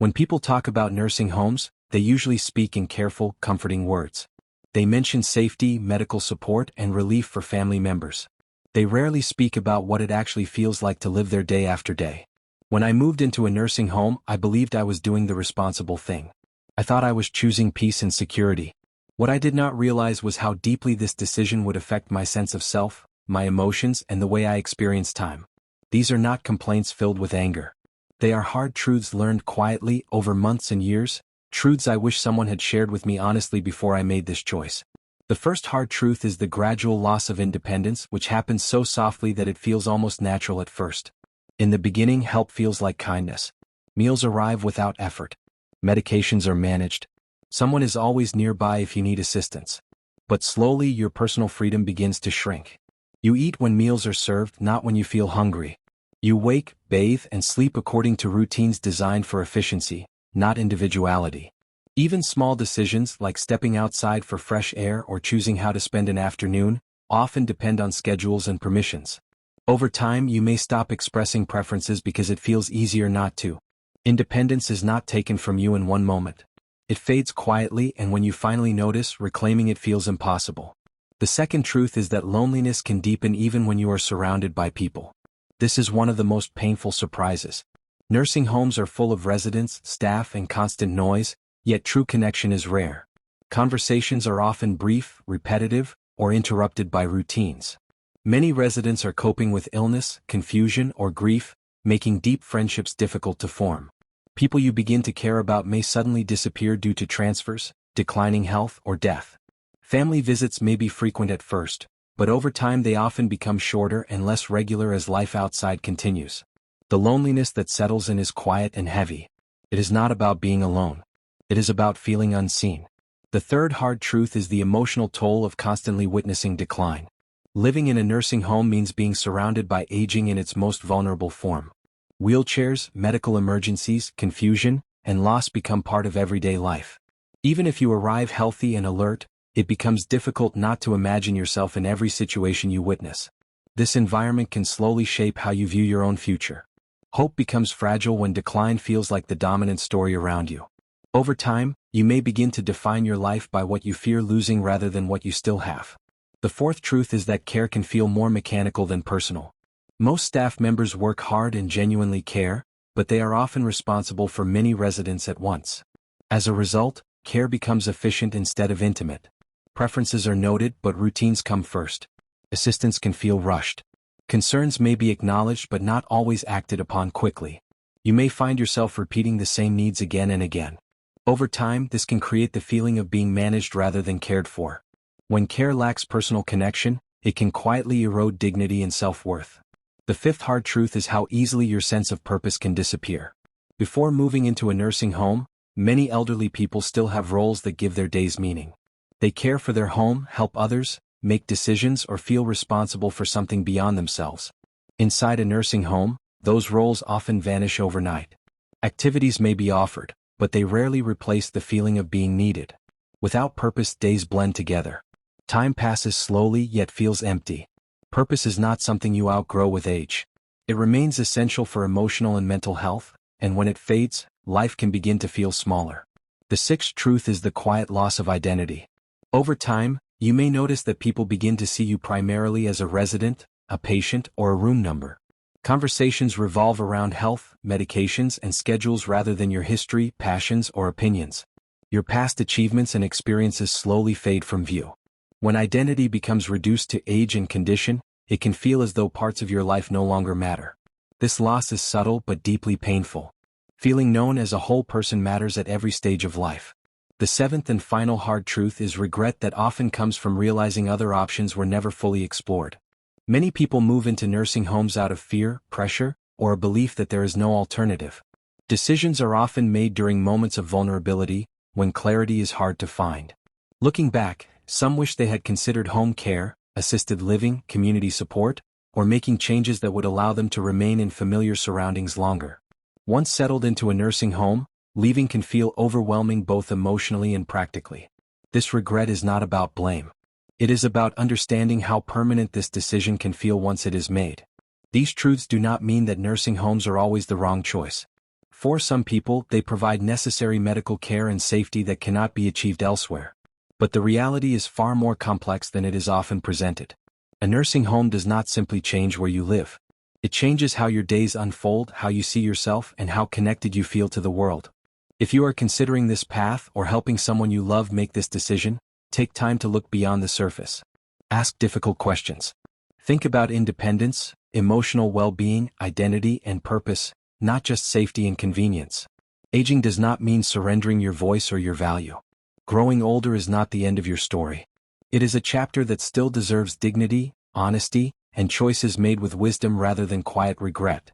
When people talk about nursing homes, they usually speak in careful, comforting words. They mention safety, medical support, and relief for family members. They rarely speak about what it actually feels like to live there day after day. When I moved into a nursing home, I believed I was doing the responsible thing. I thought I was choosing peace and security. What I did not realize was how deeply this decision would affect my sense of self, my emotions, and the way I experience time. These are not complaints filled with anger. They are hard truths learned quietly over months and years, truths I wish someone had shared with me honestly before I made this choice. The first hard truth is the gradual loss of independence, which happens so softly that it feels almost natural at first. In the beginning, help feels like kindness. Meals arrive without effort. Medications are managed. Someone is always nearby if you need assistance. But slowly your personal freedom begins to shrink. You eat when meals are served, not when you feel hungry. You wake, bathe, and sleep according to routines designed for efficiency, not individuality. Even small decisions like stepping outside for fresh air or choosing how to spend an afternoon often depend on schedules and permissions. Over time, you may stop expressing preferences because it feels easier not to. Independence is not taken from you in one moment. It fades quietly, and when you finally notice, reclaiming it feels impossible. The second truth is that loneliness can deepen even when you are surrounded by people. This is one of the most painful surprises. Nursing homes are full of residents, staff, and constant noise, yet true connection is rare. Conversations are often brief, repetitive, or interrupted by routines. Many residents are coping with illness, confusion, or grief, making deep friendships difficult to form. People you begin to care about may suddenly disappear due to transfers, declining health, or death. Family visits may be frequent at first, but over time they often become shorter and less regular as life outside continues. The loneliness that settles in is quiet and heavy. It is not about being alone. It is about feeling unseen. The third hard truth is the emotional toll of constantly witnessing decline. Living in a nursing home means being surrounded by aging in its most vulnerable form. Wheelchairs, medical emergencies, confusion, and loss become part of everyday life. Even if you arrive healthy and alert, it becomes difficult not to imagine yourself in every situation you witness. This environment can slowly shape how you view your own future. Hope becomes fragile when decline feels like the dominant story around you. Over time, you may begin to define your life by what you fear losing rather than what you still have. The fourth truth is that care can feel more mechanical than personal. Most staff members work hard and genuinely care, but they are often responsible for many residents at once. As a result, care becomes efficient instead of intimate. Preferences are noted, but routines come first. Assistance can feel rushed. Concerns may be acknowledged but not always acted upon quickly. You may find yourself repeating the same needs again and again. Over time, this can create the feeling of being managed rather than cared for. When care lacks personal connection, it can quietly erode dignity and self-worth. The fifth hard truth is how easily your sense of purpose can disappear. Before moving into a nursing home, many elderly people still have roles that give their days meaning. They care for their home, help others, make decisions, or feel responsible for something beyond themselves. Inside a nursing home, those roles often vanish overnight. Activities may be offered, but they rarely replace the feeling of being needed. Without purpose, days blend together. Time passes slowly yet feels empty. Purpose is not something you outgrow with age. It remains essential for emotional and mental health, and when it fades, life can begin to feel smaller. The sixth truth is the quiet loss of identity. Over time, you may notice that people begin to see you primarily as a resident, a patient, or a room number. Conversations revolve around health, medications, and schedules rather than your history, passions, or opinions. Your past achievements and experiences slowly fade from view. When identity becomes reduced to age and condition, it can feel as though parts of your life no longer matter. This loss is subtle but deeply painful. Feeling known as a whole person matters at every stage of life. The seventh and final hard truth is regret that often comes from realizing other options were never fully explored. Many people move into nursing homes out of fear, pressure, or a belief that there is no alternative. Decisions are often made during moments of vulnerability, when clarity is hard to find. Looking back, some wish they had considered home care, assisted living, community support, or making changes that would allow them to remain in familiar surroundings longer. Once settled into a nursing home, leaving can feel overwhelming both emotionally and practically. This regret is not about blame. It is about understanding how permanent this decision can feel once it is made. These truths do not mean that nursing homes are always the wrong choice. For some people, they provide necessary medical care and safety that cannot be achieved elsewhere. But the reality is far more complex than it is often presented. A nursing home does not simply change where you live. It changes how your days unfold, how you see yourself, and how connected you feel to the world. If you are considering this path or helping someone you love make this decision, take time to look beyond the surface. Ask difficult questions. Think about independence, emotional well-being, identity, and purpose, not just safety and convenience. Aging does not mean surrendering your voice or your value. Growing older is not the end of your story. It is a chapter that still deserves dignity, honesty, and choices made with wisdom rather than quiet regret.